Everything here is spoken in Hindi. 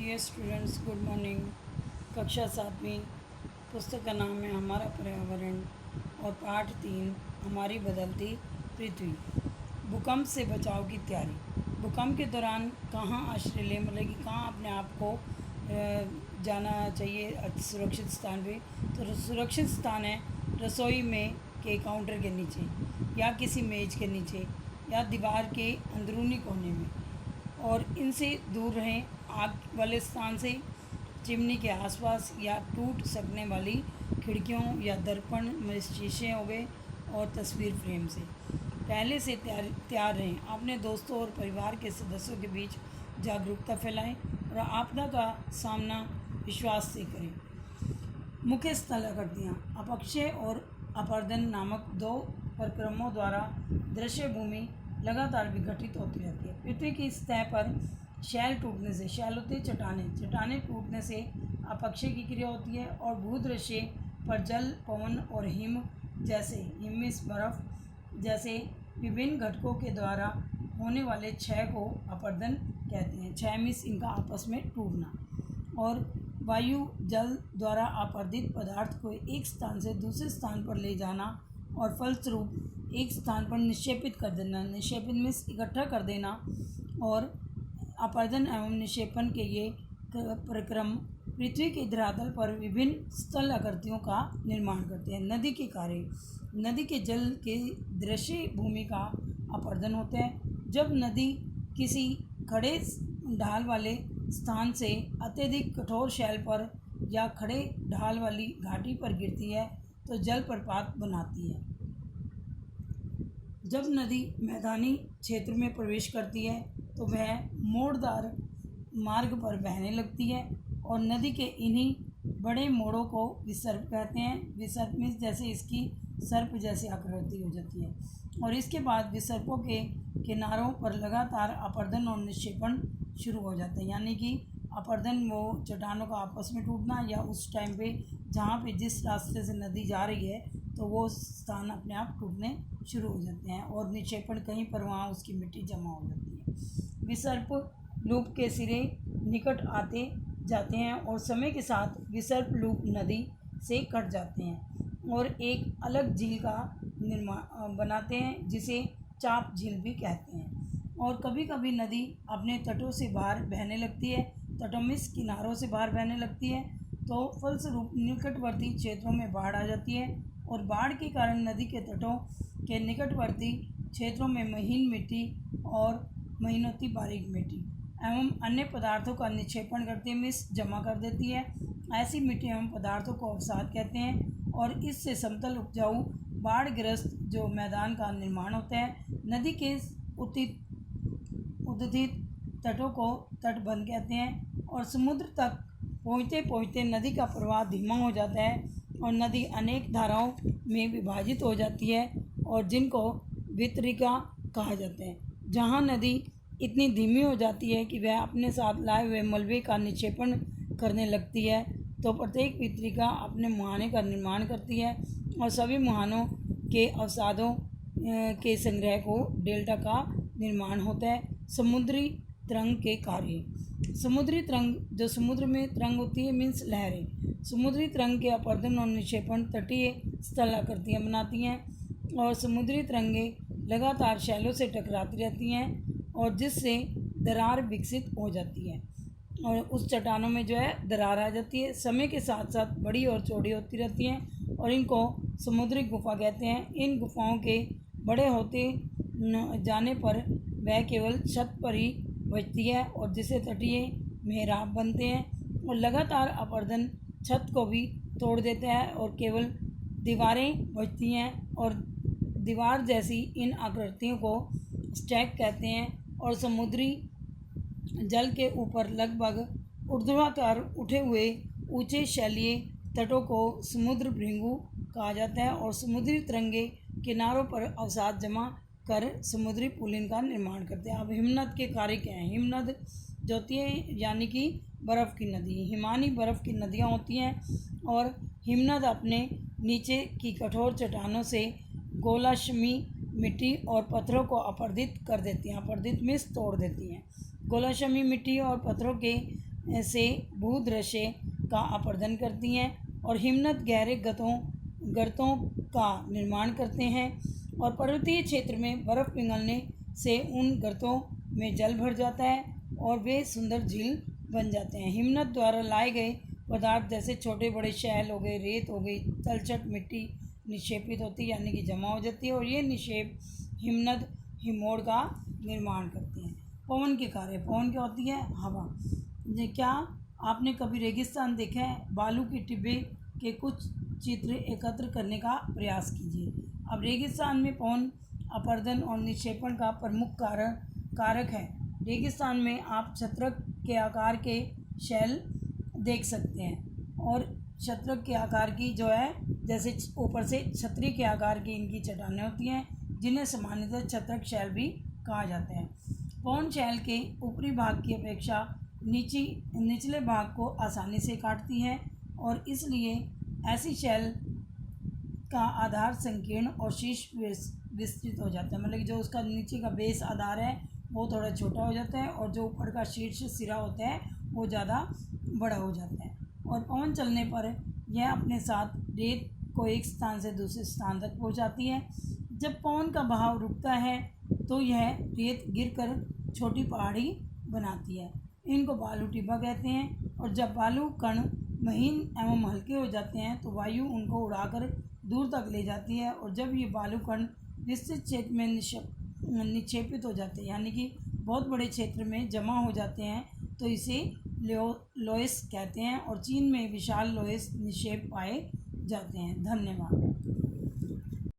Dear students, good morning. कक्षा 7वीं, पुस्तक का नाम है हमारा पर्यावरण और पाठ 3 हमारी बदलती पृथ्वी। भूकंप से बचाव की तैयारी। भूकंप के दौरान कहाँ आश्रय लें, मतलब कि कहाँ अपने आप को जाना चाहिए सुरक्षित स्थान पे। तो सुरक्षित स्थान है रसोई में के काउंटर के नीचे, या किसी मेज के नीचे, या दीवार के अंदरूनी कोने में, और इनसे दूर रहें आग वाले स्थान से, चिमनी के आसपास, या टूट सकने वाली खिड़कियों या दर्पण में शीशे हो गए और तस्वीर फ्रेम से। पहले से तैयार रहें। अपने दोस्तों और परिवार के सदस्यों के बीच जागरूकता फैलाएं और आपदा का सामना विश्वास से करें। मुख्य स्थल आकृतियाँ। अपक्षय और अपरदन नामक दो प्रक्रमों द्वारा दृश्य भूमि लगातार विघटित होती रहती है। पृथ्वी की सतह पर शैल टूटने से, शैल होती है चट्टानें टूटने से अपक्षय की क्रिया होती है, और भूदृश्य पर जल, पवन और हिमस बर्फ जैसे विभिन्न घटकों के द्वारा होने वाले क्षय को अपरदन कहते हैं। क्षय मीन्स इनका आपस में टूटना। और वायु जल द्वारा अपरदित पदार्थ को एक स्थान से दूसरे स्थान पर ले जाना और फलस्वरूप एक स्थान पर निक्षेपित कर देना। निक्षेपित मीन्स इकट्ठा कर देना। और अपरदन एवं निक्षेपण के ये प्रक्रम पृथ्वी के धरातल पर विभिन्न स्थल आकृतियों का निर्माण करते हैं। नदी के कार्य। नदी के जल के दृश्य भूमि का अपरदन होता है। जब नदी किसी खड़े ढाल वाले स्थान से अत्यधिक कठोर शैल पर या खड़े ढाल वाली घाटी पर गिरती है तो जल प्रपात बनाती है। जब नदी मैदानी क्षेत्र में प्रवेश करती है तो वह मोड़दार मार्ग पर बहने लगती है, और नदी के इन्हीं बड़े मोड़ों को विसर्प कहते हैं। विसर्प मीन्स जैसे इसकी सर्प जैसी आकृति हो जाती है। और इसके बाद विसर्पों के किनारों पर लगातार अपरदन और निक्षेपण शुरू हो जाते हैं। यानी कि अपरदन वो चट्टानों का आपस में टूटना, या उस टाइम पे जहाँ पे जिस रास्ते से नदी जा रही है तो वो स्थान अपने आप टूटने शुरू हो जाते हैं, और निक्षेपण कहीं पर वहाँ उसकी मिट्टी जमा हो जाती है। विसर्प लूप के सिरे निकट आते जाते हैं और समय के साथ विसर्प लूप नदी से कट जाते हैं और एक अलग झील का निर्माण बनाते हैं, जिसे चाप झील भी कहते हैं। और कभी कभी नदी अपने तटों से बाहर बहने लगती है, तटों में किनारों से बाहर बहने लगती है, तो फलस्वरूप निकटवर्ती क्षेत्रों में बाढ़ आ जाती है, और बाढ़ के कारण नदी के तटों के निकटवर्ती क्षेत्रों में महीन मिट्टी और महीनोती बारीक मिट्टी एवं अन्य पदार्थों का निक्षेपण करती है, मीन्स जमा कर देती है। ऐसी मिट्टी एवं पदार्थों को अवसाद कहते हैं, और इससे समतल उपजाऊ बाढ़ग्रस्त जो मैदान का निर्माण होता है। नदी के उद्धित तटों को तटबंध कहते हैं, और समुद्र तक पहुँचते पहुँचते नदी का प्रवाह धीमा हो जाता है और नदी अनेक धाराओं में विभाजित हो जाती है, और जिनको वितरिका कहा जाता है। जहाँ नदी इतनी धीमी हो जाती है कि वह अपने साथ लाए हुए मलबे का निक्षेपण करने लगती है, तो प्रत्येक वितरिका अपने मुहाने का निर्माण करती है, और सभी मुहानों के अवसादों के संग्रह को डेल्टा का निर्माण होता है। समुद्री तरंग के कार्य। समुद्री तरंग, जो समुद्र में तरंग होती है मीन्स लहरें। समुद्री तरंग के अपरदन और निक्षेपण तटीय स्थल आकृतियाँ बनाती हैं, और समुद्री तरंगें लगातार शैलों से टकराती रहती हैं, और जिससे दरार विकसित हो जाती है, और उस चट्टानों में जो है दरार आ जाती है। समय के साथ साथ बड़ी और चौड़ी होती रहती हैं, और इनको समुद्री गुफा कहते हैं। इन गुफाओं के बड़े होते जाने पर वह केवल छत पर ही बचती है, और जिसे तटीय मेहराब बनते हैं, और लगातार अपरदन छत को भी तोड़ देता है और केवल दीवारें बचती हैं, और दीवार जैसी इन आकृतियों को स्टैक कहते हैं। और समुद्री जल के ऊपर लगभग ऊर्ध्वाधर उठे हुए ऊंचे शैलीय तटों को समुद्र भृंगु कहा जाता है, और समुद्री तरंगे किनारों पर अवसाद जमा कर समुद्री पुलिन का निर्माण करते हैं। अब हिमनद के कार्य क्या हैं। हिमनद जो होती है यानी कि बर्फ़ की नदी, हिमानी बर्फ़ की नदियाँ होती हैं, और हिमनद अपने नीचे की कठोर चट्टानों से गोलाश्मी मिट्टी और पत्थरों को अपरदित कर देती हैं। अपरदित मीन्स तोड़ देती हैं। गोलाश्मी मिट्टी और पत्थरों के से भूदृश्य का अपरदन करती हैं और हिमनद गहरे गर्तों का निर्माण करते हैं और पर्वतीय क्षेत्र में बर्फ़ पिघलने से उन गर्तों में जल भर जाता है और वे सुंदर झील बन जाते हैं। हिमनद द्वारा लाए गए पदार्थ जैसे छोटे बड़े शैल हो गए, रेत हो गई, तलछट मिट्टी निक्षेपित होती है यानी कि जमा हो जाती है और ये निक्षेप हिमनद हिमोड़ का निर्माण करते हैं। पवन के कार्य, पवन क्या होती है? हवा। ये क्या आपने कभी रेगिस्तान देखा है? बालू के टिब्बे के कुछ चित्र एकत्र करने का प्रयास कीजिए। अब रेगिस्तान में पवन अपरदन और निक्षेपण का प्रमुख कारक है। रेगिस्तान में आप छत्रक के आकार के शैल देख सकते हैं और छत्रक के आकार की जो है जैसे ऊपर से छतरी के आकार की इनकी चट्टानें होती हैं जिन्हें सामान्यतः छत्रक शैल भी कहा जाता है। पवन शैल के ऊपरी भाग की अपेक्षा निचले भाग को आसानी से काटती है और इसलिए ऐसी शैल का आधार संकीर्ण और शीर्ष विस्तृत हो जाता है। मतलब कि जो उसका नीचे का बेस आधार है वो थोड़ा छोटा हो जाता है और जो ऊपर का शीर्ष सिरा होता है वो ज़्यादा बड़ा हो जाता है और पवन चलने पर यह अपने साथ रेत को एक स्थान से दूसरे स्थान तक पहुंचाती है। जब पवन का बहाव रुकता है तो यह रेत गिरकर छोटी पहाड़ी बनाती है। इनको बालू टिब्बा कहते हैं और जब बालू कण महीन एवं हल्के हो जाते हैं तो वायु उनको उड़ाकर दूर तक ले जाती है और जब ये बालू कण विस्तृत क्षेत्र में निक्षेपित हो जाते हैं यानी कि बहुत बड़े क्षेत्र में जमा हो जाते हैं तो इसे लोएस कहते हैं और चीन में विशाल लोएस निक्षेप पाए जाते हैं। धन्यवाद।